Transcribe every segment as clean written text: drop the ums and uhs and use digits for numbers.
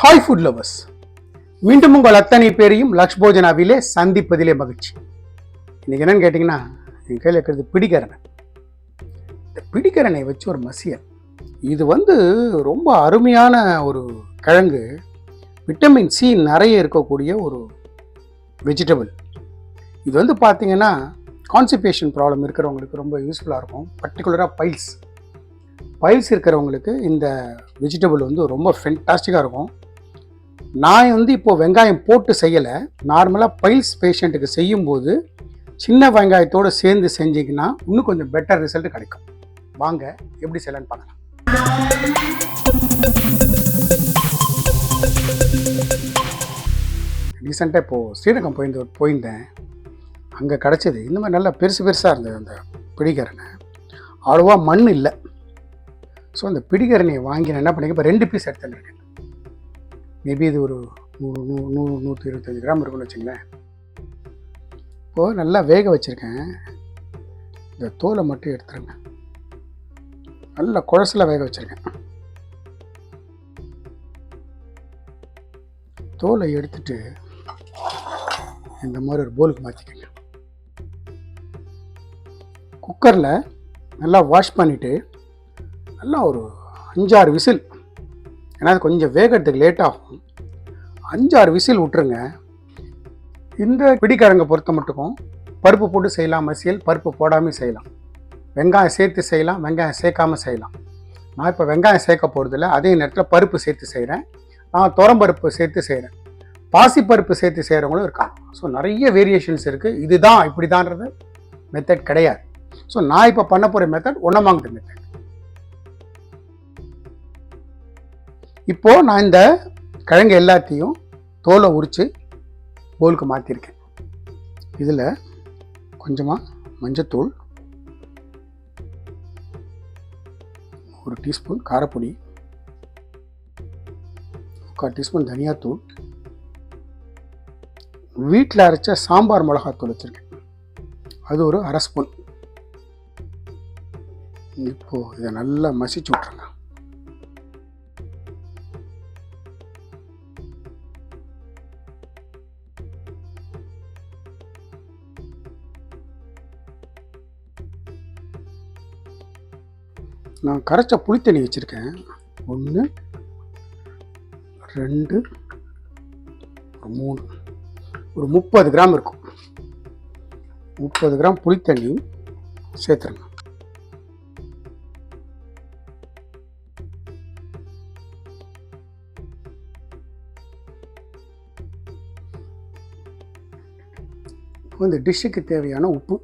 Hi food lovers, மீண்டும் உங்கள் அத்தனை பேரையும் லக்ஷ் போஜனாவிலே சந்திப்பதிலே மகிழ்ச்சி. இன்னைக்கு என்னன்னு கேட்டிங்கன்னா, என் கையில் இருக்கிறது பிடிக்கரணை. இந்த பிடிக்கரணை வச்சு ஒரு மசியல். இது ரொம்ப அருமையான ஒரு கிழங்கு. விட்டமின் சி நிறைய இருக்கக்கூடிய ஒரு வெஜிடபிள். இது பார்த்தீங்கன்னா கான்ஸ்டிபேஷன் ப்ராப்ளம் இருக்கிறவங்களுக்கு ரொம்ப யூஸ்ஃபுல்லாக இருக்கும். பர்டிகுலராக பைல்ஸ் இருக்கிறவங்களுக்கு இந்த வெஜிடபிள் ரொம்ப ஃபென்டாஸ்டிக்காக இருக்கும். நான் இப்போது வெங்காயம் போட்டு செய்யலை. நார்மலாக பைல்ஸ் பேஷண்ட்டுக்கு செய்யும்போது சின்ன வெங்காயத்தோடு சேர்ந்து செஞ்சிங்கன்னா இன்னும் கொஞ்சம் பெட்டர் ரிசல்ட் கிடைக்கும். வாங்க எப்படி செய்யலான்னு பார்க்கலாம். ரீசெண்டாக இப்போது ஸ்ரீரங்கம் போயிருந்தேன். அங்கே கிடச்சிது. இந்த மாதிரி நல்லா பெருசாக இருந்தது அந்த பிடிக்கரணை. அவ்வளோவா மண் இல்லை. ஸோ அந்த பிடிக்கரணையை வாங்கி நான் என்ன பண்ணிக்க, இப்போ 2 பீஸ் எடுத்துருக்கேன். மேபி இது ஒரு 100-125 கிராம் இருக்குன்னு வச்சுங்களேன். இப்போது நல்லா வேக வச்சுருக்கேன். இந்த தோலை மட்டும் எடுத்துருங்க. நல்லா குழசில் வேக வச்சுருக்கேன். தோலை எடுத்துட்டு இந்த மாதிரி ஒரு போலுக்கு மாற்றிக்கங்க. குக்கரில் நல்லா வாஷ் பண்ணிவிட்டு நல்லா ஒரு 5-6 விசில், ஏன்னா அது கொஞ்சம் வேகிறதுக்கு லேட் ஆகும். 5-6 விசில் விட்டுருங்க. இந்த பிடிக்கரங்கை பொறுத்த மட்டுக்கும் பருப்பு போட்டு செய்யலாம் மசியல், பருப்பு போடாமல் செய்யலாம், வெங்காயம் சேர்த்து செய்யலாம், வெங்காயம் சேர்க்காமல் செய்யலாம். நான் இப்போ வெங்காயம் சேர்க்க போகிறதில்ல. அதே நேரத்தில் பருப்பு சேர்த்து செய்கிறேன். நான் துவரம்பருப்பு சேர்த்து செய்கிறேன். பாசிப்பருப்பு சேர்த்து செய்கிறவங்களும் இருக்காங்க. ஸோ நிறைய வேரியேஷன்ஸ் இருக்குது. இதுதான் இப்படி தான்றது மெத்தட் கிடையாது. ஸோ நான் இப்போ பண்ண போகிற மெத்தட் ஒன்னமாங்கிற மெத்தட். இப்போது நான் இந்த கிழங்கு எல்லாத்தையும் தோலை உரித்து போலுக்கு மாற்றிருக்கேன். இதில் கொஞ்சமாக மஞ்சத்தூள், 1 டீஸ்பூன் காரப்பொடி, 1/4 டீஸ்பூன் தனியாத்தூள், வீட்டில் அரைச்ச சாம்பார் மிளகாத்தூள் வச்சுருக்கேன், அது ஒரு 1/2 ஸ்பூன். இப்போது இதை நல்லா மசிச்சு விட்ருங்க. நான் கரைச்ச புளித்தண்ணி வச்சுருக்கேன். 1, 2, 3, ஒரு 30 கிராம் இருக்கும். 30 கிராம் புளித்தண்ணி சேர்த்துருங்க. இந்த டிஷ்ஷுக்கு தேவையான உப்பு,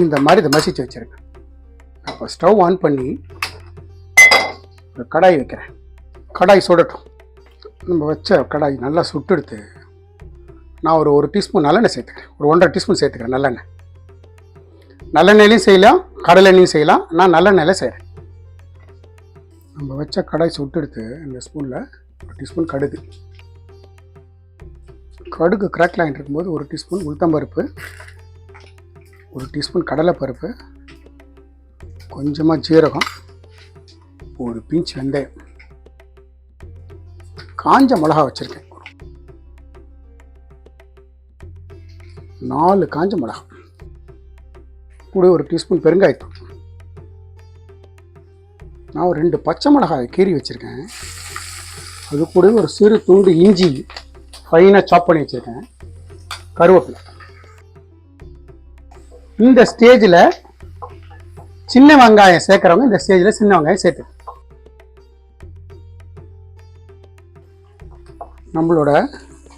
இந்த மாதிரி இதை மசிச்சு வச்சுருக்கேன். அப்போ ஸ்டவ் ஆன் பண்ணி ஒரு கடாய் வைக்கிறேன். கடாய் சுடட்டும். நம்ம வச்ச கடாய் நல்லா சுட்டெடுத்து நான் ஒரு டீஸ்பூன் நல்லெண்ணெய் சேர்த்துக்கிறேன். ஒரு 1.5 டீஸ்பூன் சேர்த்துக்கிறேன் நல்லெண்ணெய். நல்லெண்ணெயிலையும் செய்யலாம், கடலெண்ணெயும் செய்யலாம். நான் நல்லெண்ணெயில் செய்கிறேன். நம்ம வச்ச கடாய் சுட்டெடுத்து இந்த ஸ்பூனில் 1 டீஸ்பூன் கடுகு கிராக் ஆகிட்டு இருக்கும்போது 1 டீஸ்பூன் உளுத்தம்பருப்பு, 1 டீஸ்பூன் கடலைப்பருப்பு, கொஞ்சமாக ஜீரகம், 1 பிஞ்ச் வெந்தயம், காஞ்ச மிளகா வச்சுருக்கேன், 4 காஞ்ச மிளகா, கூட 1 டீஸ்பூன் பெருங்காயத்தூள். நான் ஒரு 2 பச்சை மிளகாய் கீறி வச்சுருக்கேன். அது கூட ஒரு சிறு துண்டு இஞ்சி ஃபைனாக சாப் பண்ணி வச்சுருக்கேன், கருவேப்பிலை. இந்த ஸ்டேஜில் சின்ன வெங்காயம் சேர்க்குறவங்க இந்த ஸ்டேஜில் சின்ன வெங்காயம் சேர்த்து, நம்மளோட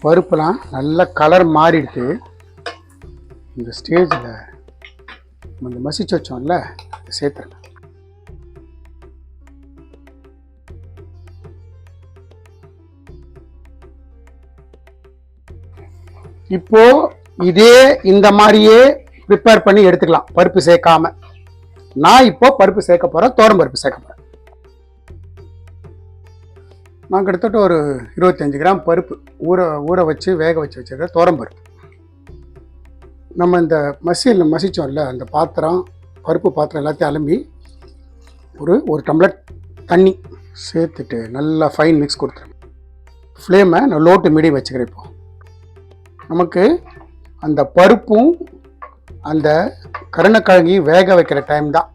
பருப்புலாம் நல்ல கலர் மாறிடுது. இந்த ஸ்டேஜில் நம்ம இந்த மசிச்சு வச்சோம்ல சேர்த்துருங்க. இப்போ இதே இந்த மாதிரியே ப்ரிப்பேர் பண்ணி எடுத்துக்கலாம் பருப்பு சேர்க்காம. நான் இப்போ பருப்பு சேர்க்க போகிறேன், துவரம்பருப்பு சேர்க்க போகிறேன். நான் கிட்டத்தட்ட ஒரு 25 கிராம் பருப்பு ஊற வச்சு வேக வச்சு வச்சுருக்கேன் துவரம்பருப்பு. நம்ம இந்த மசிச்சோம்ல அந்த பாத்திரம் பருப்பு பாத்திரம் எல்லாத்தையும் அலம்பி ஒரு டம்ளர் தண்ணி சேர்த்துட்டு நல்லா ஃபைன் மிக்ஸ் கொடுத்துருங்க. ஃப்ளேமை நான் லோ டு மீடியம் வச்சுக்கிறேன். இப்போ நமக்கு அந்த பருப்பும் அந்த கருணக்கிழங்கையும் வேக வைக்கிற டைம் தான்.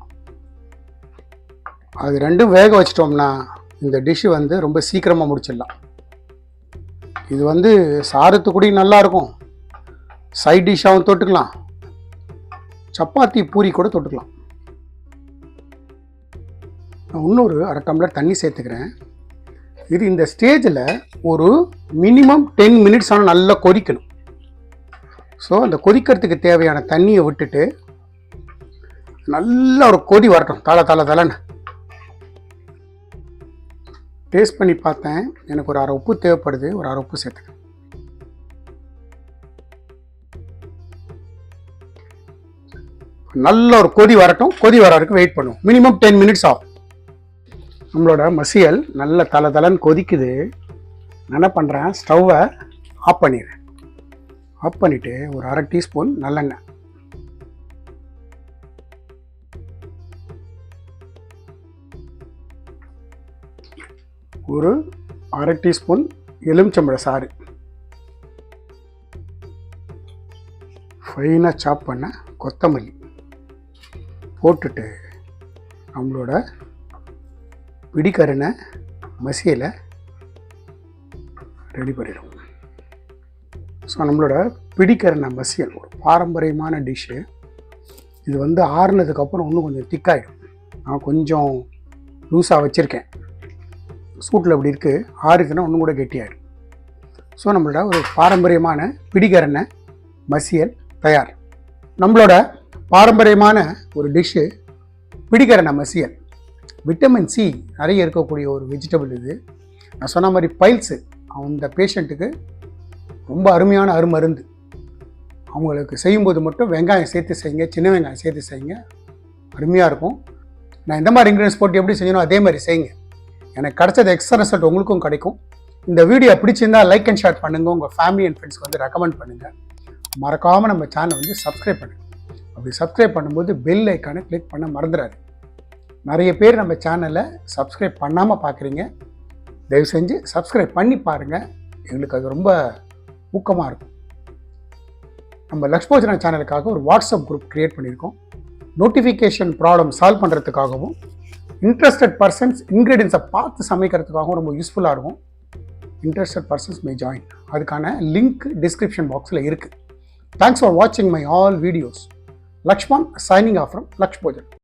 அது ரெண்டும் வேக வச்சிட்டோம்னா இந்த டிஷ்ஷு வந்து ரொம்ப சீக்கிரமாக முடிச்சிடலாம். இது சாதத்துக்கூடி நல்லாயிருக்கும், சைட் டிஷ்ஷாகவும் தொட்டுக்கலாம், சப்பாத்தி பூரி கூட தொட்டுக்கலாம். நான் இன்னொரு அரை டம்ளர் தண்ணி சேர்த்துக்கிறேன். இது இந்த ஸ்டேஜில் ஒரு மினிமம் 10 மினிட்ஸ் ஆனால் நல்லா கொதிக்கணும். ஸோ அந்த கொதிக்கிறதுக்கு தேவையான தண்ணியை விட்டுட்டு நல்லா ஒரு கொதி வரட்டும். தலைன்னு டேஸ்ட் பண்ணி பார்த்தேன். எனக்கு ஒரு அரை உப்பு தேவைப்படுது. ஒரு அரை உப்பு சேர்த்துக்கிறேன். நல்ல ஒரு கொதி வரட்டும். கொதி வர வரைக்கும் வெயிட் பண்ணுவோம். மினிமம் 10 மினிட்ஸ் ஆகும். நம்மளோட மசியல் நல்ல தலைன்னு கொதிக்குது. நான் என்ன பண்ணுறேன், ஸ்டவ்வை ஆஃப் பண்ணிடுறேன். ஆஃப் பண்ணிவிட்டு ஒரு அரை டீஸ்பூன் நல்லெண்ணெய், ஒரு அரை டீஸ்பூன் எலுமிச்சம்பழ சாறு, ஃபைனாக சாப் பண்ண கொத்தமல்லி போட்டுட்டு நம்மளோட பிடிக்கருணை மசியலை ரெடி பண்ணிடுவோம். ஸோ நம்மளோட பிடிக்கருணை மசியல் ஒரு பாரம்பரியமான டிஷ்ஷு. இது ஆறுனதுக்கப்புறம் இன்னும் கொஞ்சம் திக்காகிடும். நான் கொஞ்சம் லூஸாக வச்சுருக்கேன். சூட்டில் இப்படி இருக்குது. ஆறுதுன்னா இன்னும் கூட கெட்டியாகிடும். ஸோ நம்மளோட ஒரு பாரம்பரியமான பிடிக்கருணை மசியல் தயார். நம்மளோட பாரம்பரியமான ஒரு டிஷ்ஷு பிடிக்கருணை மசியல். விட்டமின் சி நிறைய இருக்கக்கூடிய ஒரு வெஜிடபிள் இது. நான் சொன்ன மாதிரி பைல்ஸு அந்த பேஷண்ட்டுக்கு ரொம்ப அருமையான அருமருந்து. அவங்களுக்கு செய்யும்போது மட்டும் வெங்காயம் சேர்த்து செய்யுங்க, சின்ன வெங்காயம் சேர்த்து செய்யுங்க, அருமையாக இருக்கும். நான் இந்த மாதிரி இன்க்ரீடியன்ஸ் போட்டு எப்படி செய்யணும் அதே மாதிரி செய்யுங்க. எனக்கு கிடைச்சது எக்ஸ்ட்ரா ரிசல்ட் உங்களுக்கும் கிடைக்கும். இந்த வீடியோ பிடிச்சிருந்தால் லைக் அண்ட் ஷேர் பண்ணுங்கள். உங்கள் ஃபேமிலி அண்ட் ஃப்ரெண்ட்ஸ்க்கு ரெக்கமெண்ட் பண்ணுங்கள். மறக்காமல் நம்ம சேனலை சப்ஸ்கிரைப் பண்ணுங்கள். அப்படி சப்ஸ்கிரைப் பண்ணும்போது பெல் ஐக்கானை கிளிக் பண்ண மறந்துடாது. நிறைய பேர் நம்ம சேனலை சப்ஸ்கிரைப் பண்ணாமல் பார்க்குறீங்க. தயவு செஞ்சு சப்ஸ்கிரைப் பண்ணி பாருங்கள். எங்களுக்கு அது ரொம்ப ஊக்கமாக இருக்கும். நம்ம லக்ஷ்போஜனா சேனலுக்காக ஒரு வாட்ஸ்அப் குரூப் க்ரியேட் பண்ணியிருக்கோம். நோட்டிஃபிகேஷன் ப்ராப்ளம் சால்வ் பண்ணுறதுக்காகவும் இன்ட்ரெஸ்டட் பர்சன்ஸ் இன்க்ரீடியன்ஸை பார்த்து சமைக்கிறதுக்காகவும் ரொம்ப யூஸ்ஃபுல்லாக இருக்கும். Interested persons may join. அதுக்கான லிங்க் டிஸ்கிரிப்ஷன் பாக்ஸில் இருக்குது. தேங்க்ஸ் ஃபார் வாட்சிங் my all videos. Lakshman signing off from Lakshbhojan.